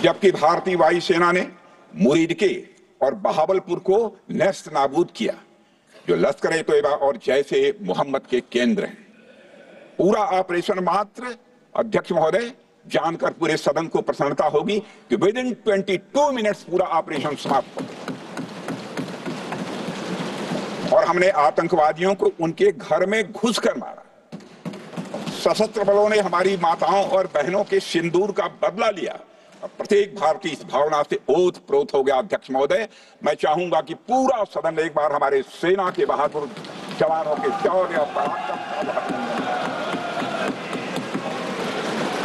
जबकि भारतीय वायुसेना ने मुरीदके और बहावलपुर को नेस्त नाबूद किया, जो लश्कर-ए-तोयबा और जैश-ए मोहम्मद के केंद्र हैं। पूरा ऑपरेशन मात्र, अध्यक्ष महोदय, जानकर पूरे सदन को प्रसन्नता होगी कि विद इन 22 मिनट्स पूरा ऑपरेशन समाप्त हो गया और हमने आतंकवादियों को उनके घर में घुसकर मारा। सशस्त्र बलों ने हमारी माताओं और बहनों के सिंदूर का बदला लिया। प्रत्येक भारतीय इस भावना से ओत-प्रोत हो गया। अध्यक्ष महोदय, मैं चाहूंगा कि पूरा सदन एक बार हमारे सेना के बहादुर जवानों के शौर्य और पराक्रम का।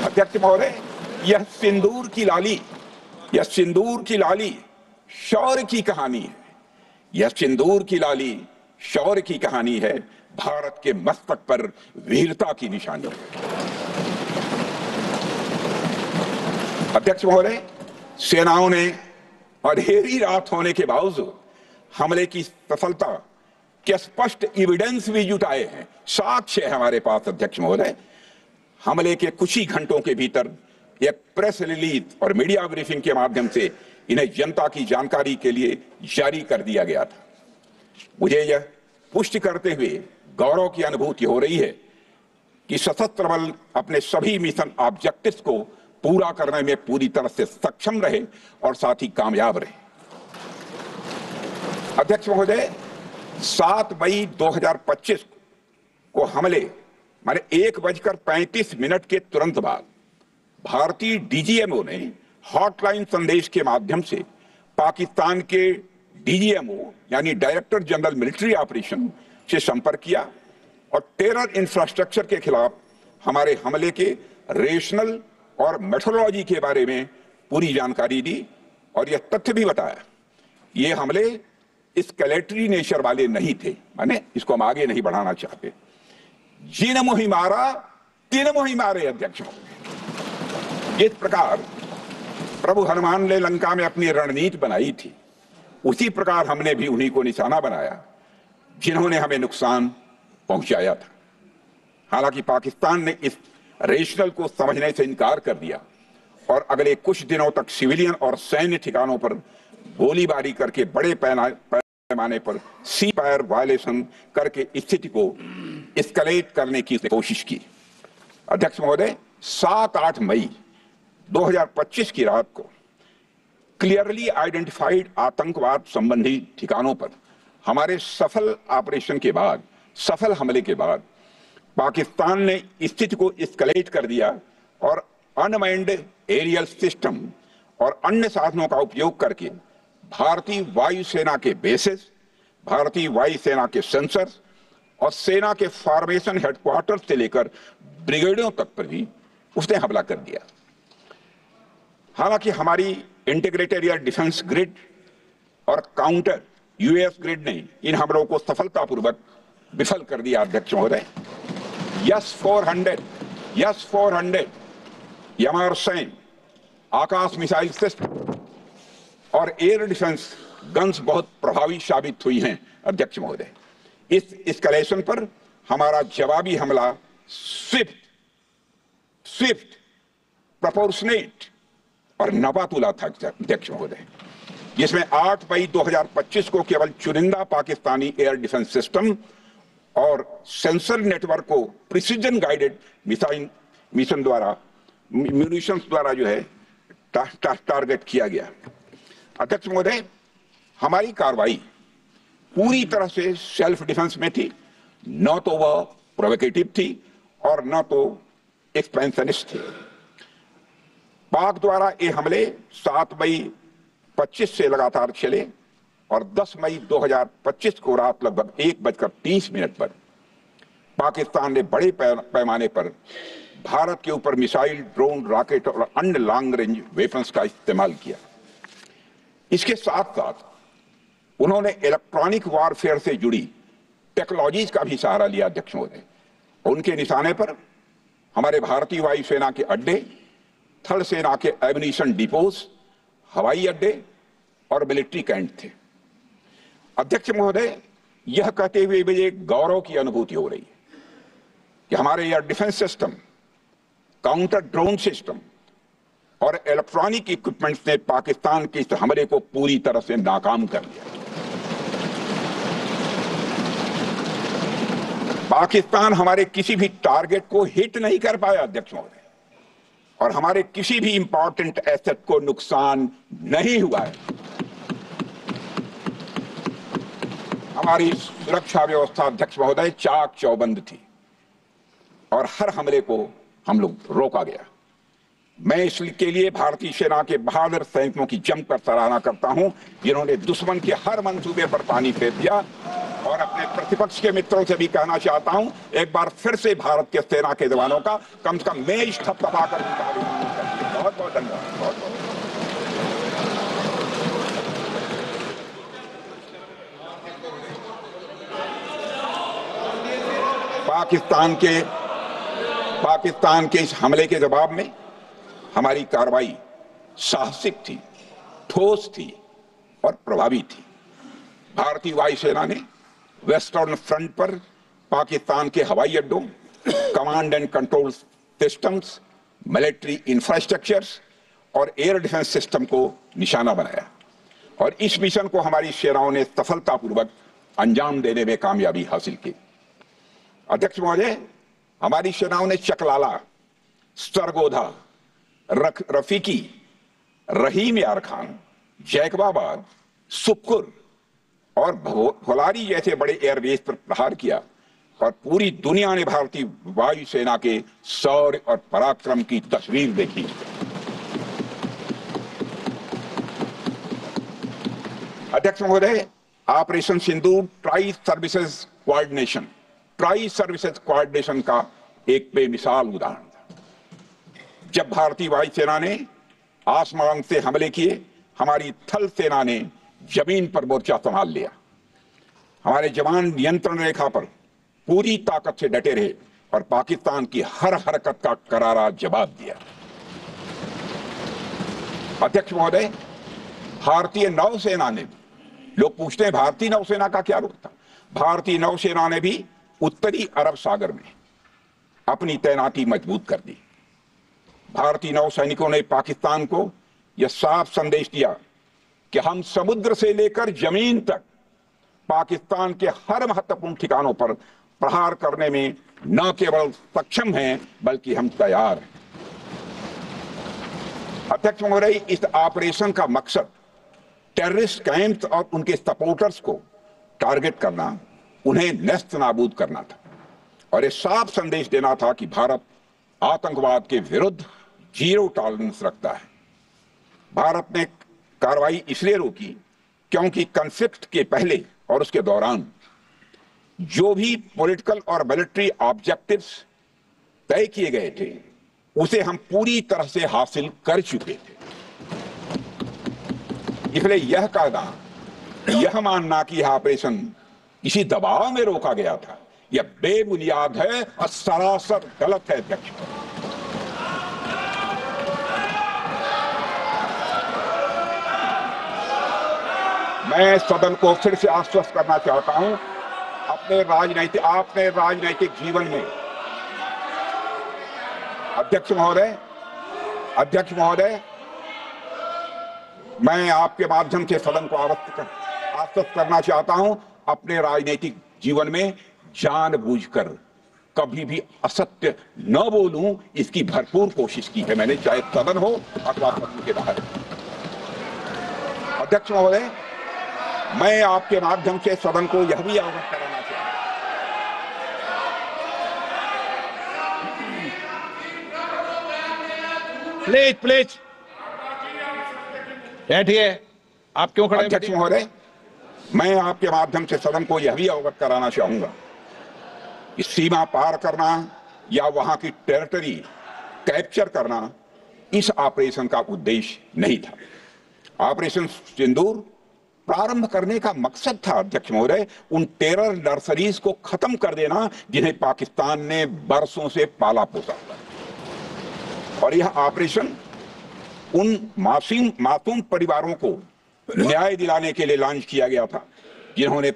अध्यक्ष महोदय, यह सिंदूर की लाली शौर्य की कहानी है। यह सिंदूर की लाली शौर्य की कहानी है, भारत के मस्तक पर वीरता की निशानी है। अध्यक्ष महोदय, सेनाओं ने अंधेरी रात होने के बावजूद हमले की सफलता के स्पष्ट एविडेंस भी जुटाए हैं, साक्ष्य है हमारे पास। अध्यक्ष महोदय, हमले के कुछ ही घंटों के भीतर एक प्रेस रिलीज और मीडिया ब्रीफिंग के माध्यम से इन्हें जनता की जानकारी के लिए जारी कर दिया गया था। मुझे यह पुष्टि करते हुए गौरव की अनुभूति हो रही है कि सशस्त्र बल अपने सभी मिशन ऑब्जेक्टिव्स को पूरा करने में पूरी तरह से सक्षम रहे और साथ ही कामयाब रहे। अध्यक्ष महोदय, 7 मई 2025 को हमले माने 1:35 के तुरंत बाद भारतीय डीजीएमओ ने हॉटलाइन संदेश के माध्यम से पाकिस्तान के डीजीएमओ यानी डायरेक्टर जनरल मिलिट्री ऑपरेशन से संपर्क किया और टेरर इंफ्रास्ट्रक्चर के खिलाफ हमारे हमले के रेशनल और मेथोडोलॉजी के बारे में पूरी जानकारी दी और यह तथ्य भी बताया, ये हमले एस्केलेटरी नेचर वाले नहीं थे, माने इसको हम आगे नहीं बढ़ाना चाहते। जिन मुहि मारा तीन मुहि मारे। अध्यक्ष महोदय, जिस प्रकार प्रभु हनुमान ने लंका में अपनी रणनीति बनाई थी, उसी प्रकार हमने भी उन्हीं को निशाना बनाया जिन्होंने हमें नुकसान पहुंचाया था। हालांकि पाकिस्तान ने इस रेशनल को समझने से इनकार कर दिया और अगले कुछ दिनों तक सिविलियन और सैन्य ठिकानों पर गोलीबारी करके बड़े पैमाने पर सी फायर वायलेशन करके स्थिति को एस्केलेट करने की कोशिश की। अध्यक्ष महोदय, 7-8 मई 2025 की रात को क्लियरली आइडेंटिफाइड आतंकवाद संबंधी ठिकानों पर हमारे सफल ऑपरेशन के बाद, सफल हमले के बाद पाकिस्तान ने स्थिति को एस्केलेट कर दिया और अनमैन्ड एरियल सिस्टम और अन्य साधनों का उपयोग करके भारतीय वायुसेना के बेसेस, भारतीय वायुसेना के सेंसर्स और सेना के फॉर्मेशन हेडक्वार्टर से लेकर ब्रिगेडों तक पर भी उसने हमला कर दिया। हालांकि हमारी इंटीग्रेटेड एयर डिफेंस ग्रिड और काउंटर यूएस ग्रिड ने इन हमलों को सफलतापूर्वक विफल कर दिया। अध्यक्ष महोदय, यस-400 यमारसैन आकाश मिसाइल सिस्टम और एयर डिफेंस गन्स बहुत प्रभावी साबित हुई हैं। अध्यक्ष महोदय, इस एस्केलेशन पर हमारा जवाबी हमला स्विफ्ट, प्रोपोर्शनेट और नवातुला था। अध्यक्ष महोदय, जिसमें 8 मई 2025 को केवल चुनिंदा पाकिस्तानी एयर डिफेंस सिस्टम और सेंसर नेटवर्क को प्रिसीजन गाइडेड मिशन द्वारा म्यूनिशंस द्वारा जो है टारगेट किया गया। अध्यक्ष महोदय, हमारी कार्रवाई पूरी तरह से सेल्फ डिफेंस में थी, न तो वह प्रोवोकेटिव थी और न तो एक्सपेंशनिस्ट थी। पाक द्वारा ये हमले 7 मई 25 से लगातार चले और 10 मई 2025 को रात लगभग 1:30 पर पाकिस्तान ने बड़े पैमाने पर भारत के ऊपर मिसाइल, ड्रोन, रॉकेट और अन्य लॉन्ग रेंज वेपन्स का इस्तेमाल किया। इसके साथ साथ उन्होंने इलेक्ट्रॉनिक वॉरफेयर से जुड़ी टेक्नोलॉजीज का भी सहारा लिया। अध्यक्ष महोदय, उनके निशाने पर हमारे भारतीय वायुसेना के अड्डे, थल सेना के एम्यूनिशन डिपोज, हवाई अड्डे और मिलिट्री कैंट थे। अध्यक्ष महोदय, यह कहते हुए मुझे गौरव की अनुभूति हो रही है कि हमारे air defence system, counter drone system और इलेक्ट्रॉनिक इक्विपमेंट्स ने पाकिस्तान के इस हमले को पूरी तरह से नाकाम कर दिया। पाकिस्तान हमारे किसी भी टारगेट को हिट नहीं कर पाया अध्यक्ष महोदय, और हमारे किसी भी इंपॉर्टेंट एसेट को नुकसान नहीं हुआ है। हमारी सुरक्षा व्यवस्था अध्यक्ष महोदय चाक चौबंद थी और हर हमले को हम लोग रोका गया। मैं इसके लिए भारतीय सेना के बहादुर सैनिकों की जमकर सराहना करता हूं, जिन्होंने दुश्मन के हर मंसूबे पर पानी फेर दिया। और अपने प्रतिपक्ष के मित्रों से भी कहना चाहता हूं, एक बार फिर से भारत के सेना के जवानों का कम से कम मेज थपथपाकर उनका अभिनंदन करिए। बहुत बहुत धन्यवाद। बहुत बहुत पाकिस्तान के इस हमले के जवाब में हमारी कार्रवाई साहसिक थी, ठोस थी और प्रभावी थी। भारतीय वायुसेना ने वेस्टर्न फ्रंट पर पाकिस्तान के हवाई अड्डों, command and control systems, military infrastructures और एयर डिफेंस सिस्टम को निशाना बनाया और इस मिशन को हमारी सेनाओं ने सफलतापूर्वक अंजाम देने में कामयाबी हासिल की। अध्यक्ष महोदय, हमारी सेनाओं ने चकलाला, सरगोधा, रफीकी, रहीम यार खान, जैकबाबाद, सुक्कुर और भोलारी जैसे बड़े एयरबेस पर प्रहार किया और पूरी दुनिया ने भारतीय वायुसेना के शौर्य और पराक्रम की तस्वीर देखी। अध्यक्ष महोदय, ऑपरेशन सिंदूर ट्राई सर्विसेज कोऑर्डिनेशन का एक बेमिसाल उदाहरण था। जब भारतीय वायुसेना ने आसमान से हमले किए, हमारी थल सेना ने जमीन पर मोर्चा संभाल लिया। हमारे जवान नियंत्रण रेखा पर पूरी ताकत से डटे रहे और पाकिस्तान की हर हरकत का करारा जवाब दिया। अध्यक्ष महोदय, भारतीय नौसेना ने, लोग पूछते हैं भारतीय नौसेना का क्या रोल था, भारतीय नौसेना ने भी उत्तरी अरब सागर में अपनी तैनाती मजबूत कर दी। भारतीय नौसैनिकों ने पाकिस्तान को यह साफ संदेश दिया कि हम समुद्र से लेकर जमीन तक पाकिस्तान के हर महत्वपूर्ण ठिकानों पर प्रहार करने में न केवल सक्षम हैं बल्कि हम तैयार हैं। अध्यक्ष महोदय, इस ऑपरेशन का मकसद टेररिस्ट कैंप्स और उनके सपोर्टर्स को टारगेट करना, उन्हें नेस्त नाबूद करना था और यह साफ संदेश देना था कि भारत आतंकवाद के विरुद्ध जीरो टॉलरेंस रखता है। भारत ने कार्रवाई इसलिए रोकी क्योंकि कॉन्फ्लिक्ट के पहले और उसके दौरान जो भी पॉलिटिकल और मिलिट्री ऑब्जेक्टिव्स तय किए गए थे उसे हम पूरी तरह से हासिल कर चुके थे। इसलिए यह कहना, यह मानना कि यह ऑपरेशन किसी दबाव में रोका गया था, यह बेबुनियाद है और सरासर गलत है। अध्यक्ष, मैं सदन को फिर से आश्वस्त करना चाहता हूं, आपने राजनैतिक जीवन में अध्यक्ष महोदय, मैं आपके माध्यम से सदन को आश्वस्त करना चाहता हूं, अपने राजनीतिक जीवन में जानबूझकर कभी भी असत्य न बोलूं, इसकी भरपूर कोशिश की है मैंने, चाहे सदन हो अथवा सदन के बाहर। अध्यक्ष महोदय, मैं आपके माध्यम से सदन को यह भी अवगत कराना चाहता हूं। प्लीज बैठिए। आप क्यों खड़े? अध्यक्ष महोदय, मैं आपके माध्यम से सदन को यह भी अवगत कराना चाहूंगा कि सीमा पार करना या वहां की टेरिटरी कैप्चर करना इस ऑपरेशन का उद्देश्य नहीं था। ऑपरेशन सिंदूर प्रारंभ करने का मकसद था अध्यक्ष महोदय उन टेरर नर्सरीज को खत्म कर देना जिन्हें पाकिस्तान ने बरसों से पाला पोसा था, और यह ऑपरेशन उन मासूम परिवारों को न्याय दिलाने के लिए लॉन्च किया गया था जिन्होंने